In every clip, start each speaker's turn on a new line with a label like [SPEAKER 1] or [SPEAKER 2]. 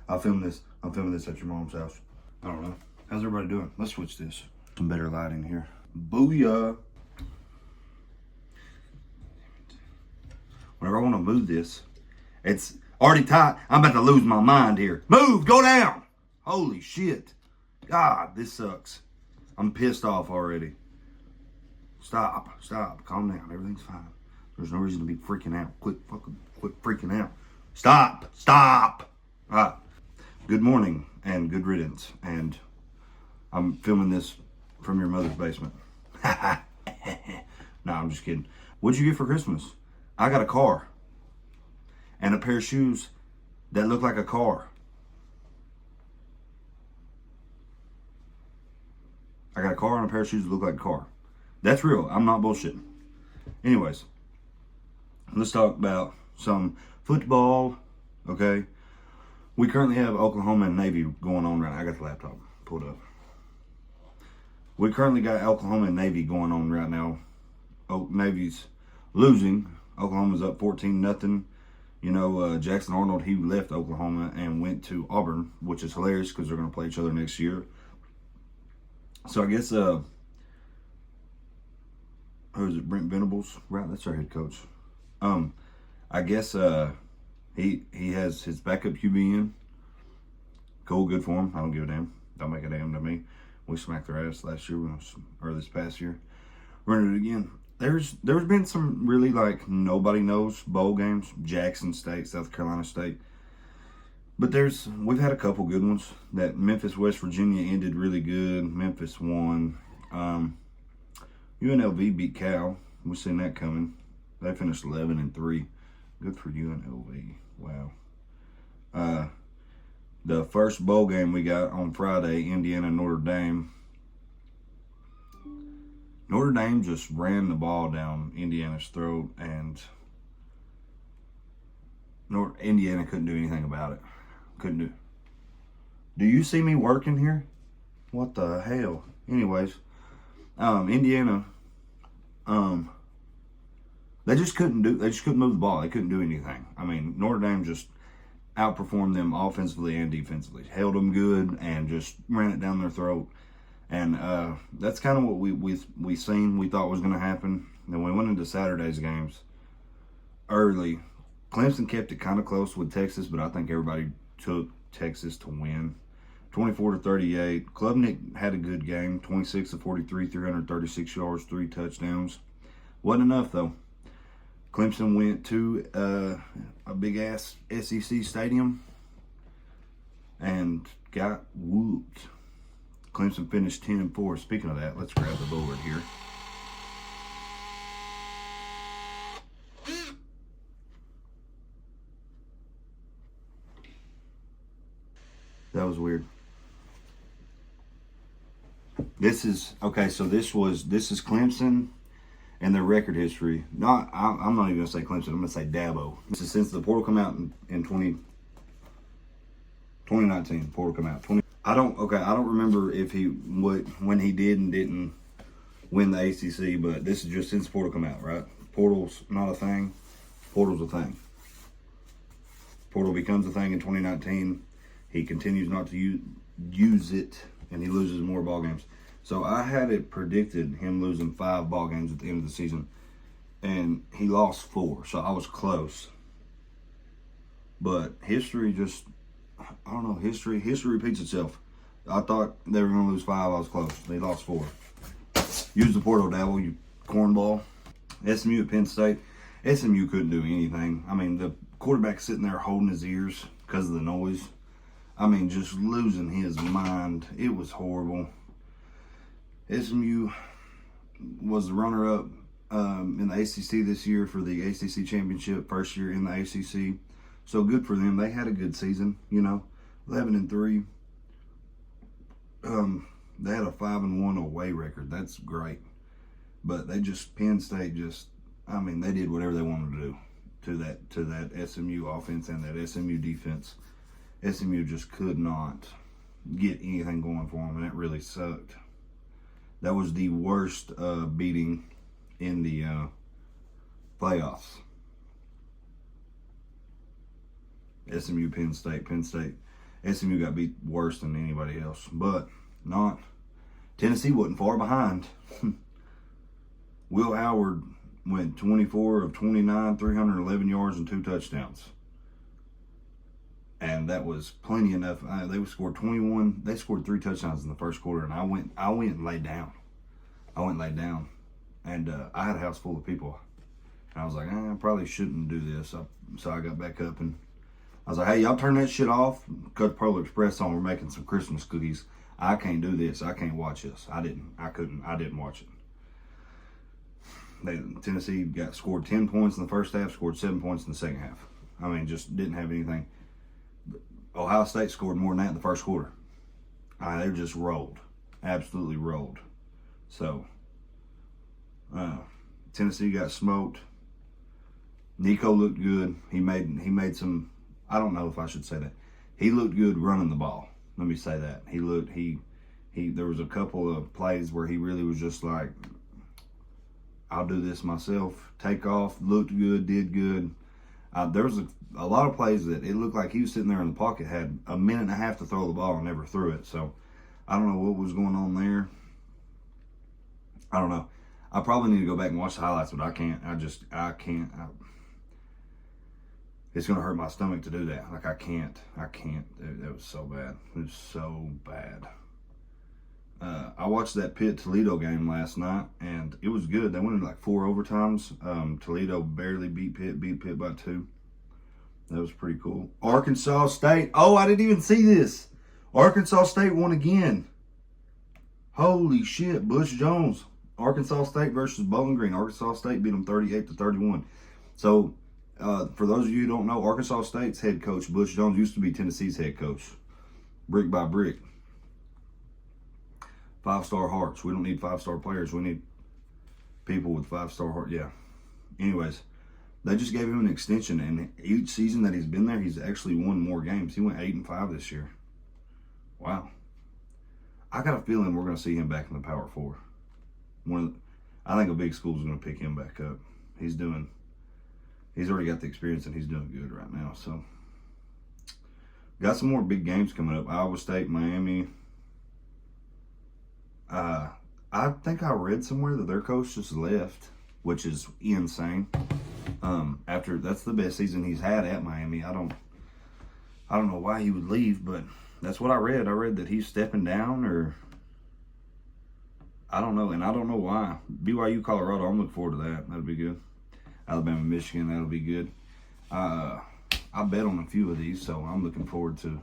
[SPEAKER 1] I'll film this. I'm filming this at your mom's house. I don't know. How's everybody doing? Let's switch this. Some better lighting here. Booyah. Whenever I want to move this, it's already tight. I'm about to lose my mind here. Move, go down. Holy shit. God, this sucks. I'm pissed off already. Stop, calm down. Everything's fine. There's no reason to be freaking out. Quit freaking out. Stop. All right. Good morning and good riddance. And I'm filming this from your mother's basement. No, I'm just kidding. What'd you get for Christmas? I got a car and a pair of shoes that look like a car. I got a car and a pair of shoes that look like a car. That's real. I'm not bullshitting. Anyways, let's talk about some football, okay? We currently have Oklahoma and Navy going on right now. I got the laptop pulled up. We currently got Oklahoma and Navy going on right now. Navy's losing. Oklahoma's up 14-0. You know, Jackson Arnold, he left Oklahoma and went to Auburn, which is hilarious because they're going to play each other next year. So I guess, who is it, Brent Venables? Right, that's our head coach. I guess he has his backup QB in. Cool, good for him. I don't give a damn. Don't make a damn to me. We smacked their ass last year, or this past year. Running it again. There's been some really like nobody knows bowl games. Jackson State, South Carolina State. But we've had a couple good ones. That Memphis, West Virginia ended really good. Memphis won. UNLV beat Cal. We've seen that coming. They finished 11-3. Good for UNLV. Wow. The first bowl game we got on Friday, Indiana, Notre Dame. Notre Dame just ran the ball down Indiana's throat, and Indiana couldn't do anything about it. Couldn't do. Do you see me working here? What the hell? Anyways, Indiana, they just couldn't move the ball. They couldn't do anything. I mean, Notre Dame just outperformed them offensively and defensively. Held them good and just ran it down their throat. And that's kind of what we thought was going to happen. Then we went into Saturday's games early. Clemson kept it kind of close with Texas, but I think everybody took Texas to win. 24-38. Klubnik had a good game. 26-43, 336 yards, 3 touchdowns. Wasn't enough, though. Clemson went to a big-ass SEC stadium and got whooped. Clemson finished 10-4. Speaking of that, let's grab the board here. That was weird. This is Clemson and their record history. I'm not even going to say Clemson. I'm going to say Dabo. This is since the portal come out in 2019. Portal come out. I don't remember if when he did and didn't win the ACC, but this is just since portal come out, right? Portal's not a thing. Portal's a thing. Portal becomes a thing in 2019. He continues not to use it, and he loses more ball games. So I had it predicted him losing 5 ball games at the end of the season, and he lost 4. So I was close. But history just, I don't know. History repeats itself. I thought they were going to lose 5. I was close. They lost 4. Use the portal, Dabble, you cornball. SMU at Penn State. SMU couldn't do anything. I mean, the quarterback sitting there holding his ears because of the noise. I mean, just losing his mind. It was horrible. SMU was the runner-up in the ACC this year for the ACC championship, first year in the ACC. So good for them. They had a good season, 11-3. They had a 5-1 away record. That's great. But Penn State they did whatever they wanted to do to that SMU offense and that SMU defense. SMU just could not get anything going for them, and it really sucked. That was the worst beating in the playoffs. SMU, Penn State. SMU got beat worse than anybody else, but not. Tennessee wasn't far behind. Will Howard went 24 of 29, 311 yards and 2 touchdowns. And that was plenty enough. They scored 21. They scored 3 touchdowns in the first quarter, and I went and laid down. And I had a house full of people. And I was like, I probably shouldn't do this. So I got back up and I was like, hey, y'all turn that shit off. Cut Polar Express on. We're making some Christmas cookies. I can't do this. I can't watch this. I didn't watch it. Tennessee scored 10 points in the first half, scored 7 points in the second half. I mean, just didn't have anything. Ohio State scored more than that in the first quarter. They just rolled. Absolutely rolled. So, Tennessee got smoked. Nico looked good. He made some, I don't know if I should say that. He looked good running the ball. Let me say that. There was a couple of plays where he really was just like, I'll do this myself. Take off, looked good, did good. There was a lot of plays that it looked like he was sitting there in the pocket, had a minute and a half to throw the ball and never threw it. So I don't know what was going on there. I don't know. I probably need to go back and watch the highlights, but I can't. I can't. It's going to hurt my stomach to do that. Like, I can't. It was so bad. It was so bad. I watched that Pitt-Toledo game last night, and it was good. They went in like 4 overtimes. Toledo barely beat Pitt by 2. That was pretty cool. Arkansas State. Oh, I didn't even see this. Arkansas State won again. Holy shit, Bush Jones. Arkansas State versus Bowling Green. Arkansas State beat them 38-31. So, for those of you who don't know, Arkansas State's head coach, Bush Jones, used to be Tennessee's head coach. Brick by brick. 5-star hearts. We don't need 5-star players. We need people with 5-star hearts. Yeah. Anyways, they just gave him an extension, and each season that he's been there, he's actually won more games. He went 8-5 this year. Wow. I got a feeling we're going to see him back in the Power 4. I think a big school is going to pick him back up. He's already got the experience, and he's doing good right now. So, got some more big games coming up. Iowa State, Miami. I think I read somewhere that their coach just left, which is insane. That's the best season he's had at Miami. I don't know why he would leave, but that's what I read. I read that he's stepping down, or I don't know, and I don't know why. BYU, Colorado, I'm looking forward to that. That'll be good. Alabama, Michigan, that'll be good. I bet on a few of these, so I'm looking forward to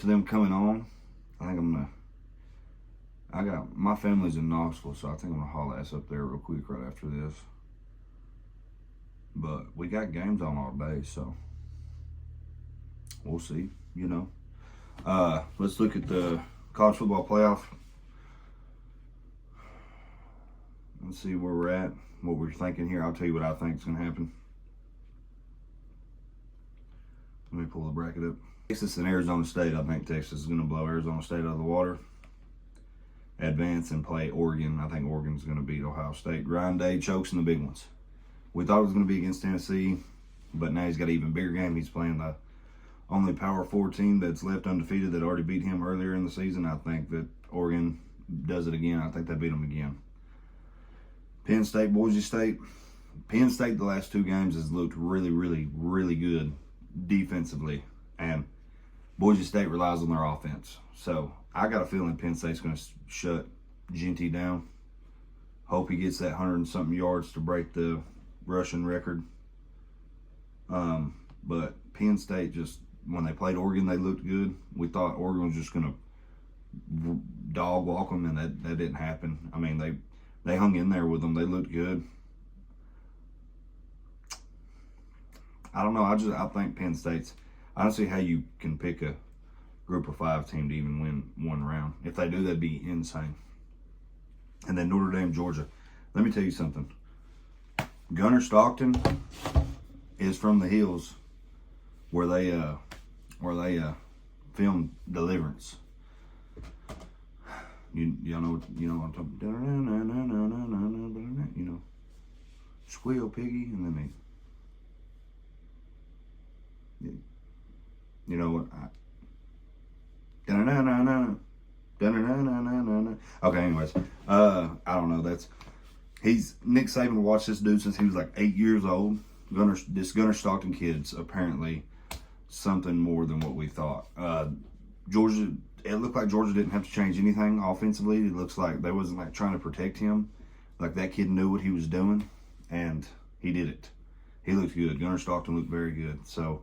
[SPEAKER 1] them coming on. My family's in Knoxville, so I think I'm gonna haul ass up there real quick right after this. But we got games on all day, so we'll see, Let's look at the college football playoff. Let's see where we're at, what we're thinking here. I'll tell you what I think is going to happen. Let me pull the bracket up. Texas and Arizona State. I think Texas is going to blow Arizona State out of the water. Advance and play Oregon. I think Oregon's going to beat Ohio State. Ryan Day chokes in the big ones. We thought it was going to be against Tennessee, but now he's got an even bigger game. He's playing the only Power 4 team that's left undefeated that already beat him earlier in the season. I think that Oregon does it again. I think they beat him again. Penn State, Boise State. Penn State, the last 2 games, has looked really, really, really good defensively. And Boise State relies on their offense. So I got a feeling Penn State's going to shut Ginty down. Hope he gets that 100-something yards to break the rushing record. But Penn State just, when they played Oregon, they looked good. We thought Oregon was just going to dog walk them, and that didn't happen. I mean, they hung in there with them. They looked good. I don't know. I think Penn State's, I don't see how you can pick a group of 5 team to even win one round. If they do, that'd be insane. And then Notre Dame, Georgia. Let me tell you something. Gunnar Stockton is from the hills where they filmed Deliverance. Y'all know what I'm talking about. Squeal Piggy, and then You know what? Da-na-na-na-na. Da-na-na-na-na-na. Okay, anyways. I don't know. Nick Saban watched this dude since he was like 8 years old. This Gunnar Stockton kid's apparently something more than what we thought. Georgia, it looked like Georgia didn't have to change anything offensively. It looks like they wasn't like trying to protect him. Like that kid knew what he was doing, and he did it. He looked good. Gunnar Stockton looked very good. So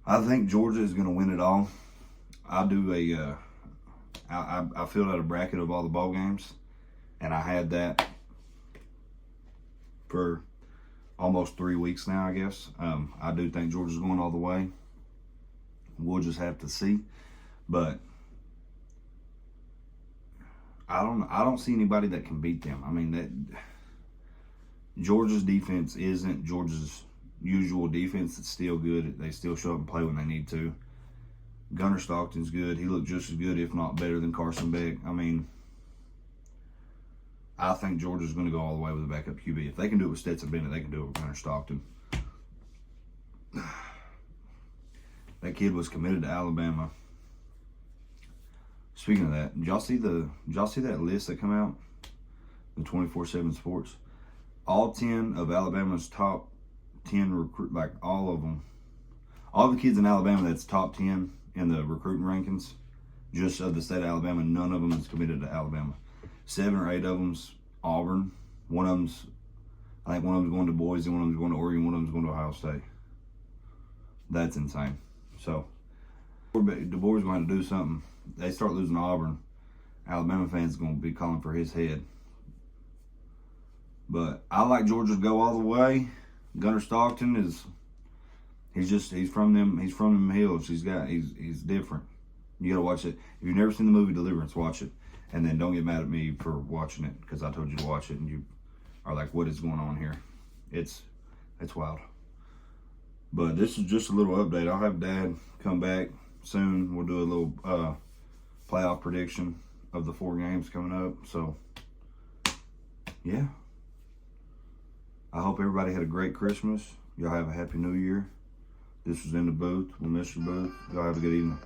[SPEAKER 1] I think Georgia is going to win it all. I filled out a bracket of all the ball games, and I had that for almost 3 weeks now, I guess. I do think Georgia's going all the way. We'll just have to see. But I don't see anybody that can beat them. I mean, Georgia's defense isn't Georgia's usual defense. It's still good. They still show up and play when they need to. Gunnar Stockton's good. He looked just as good, if not better, than Carson Beck. I mean, I think Georgia's going to go all the way with a backup QB. If they can do it with Stetson Bennett, they can do it with Gunnar Stockton. That kid was committed to Alabama. Speaking of that, did y'all see that list that come out? The 24/7 Sports. All 10 of Alabama's top 10 recruit, like all of them, all the kids in Alabama that's top 10 in the recruiting rankings, just of the state of Alabama, none of them is committed to Alabama. 7 or 8 of them's Auburn. I think one of them's going to Boise, one of them's going to Oregon, one of them's going to Ohio State. That's insane. So, DeBoer's going to do something. They start losing Auburn, Alabama fans are going to be calling for his head. But I like Georgia to go all the way. Gunnar Stockton he's from them hills. He's different. You gotta watch it. If you've never seen the movie Deliverance, watch it. And then don't get mad at me for watching it, because I told you to watch it and you are like, what is going on here? It's wild. But this is just a little update. I'll have Dad come back soon. We'll do a little playoff prediction of the 4 games coming up. So, yeah. I hope everybody had a great Christmas. Y'all have a happy New Year. This was In the Booth with Mr. Booth. Y'all have a good evening.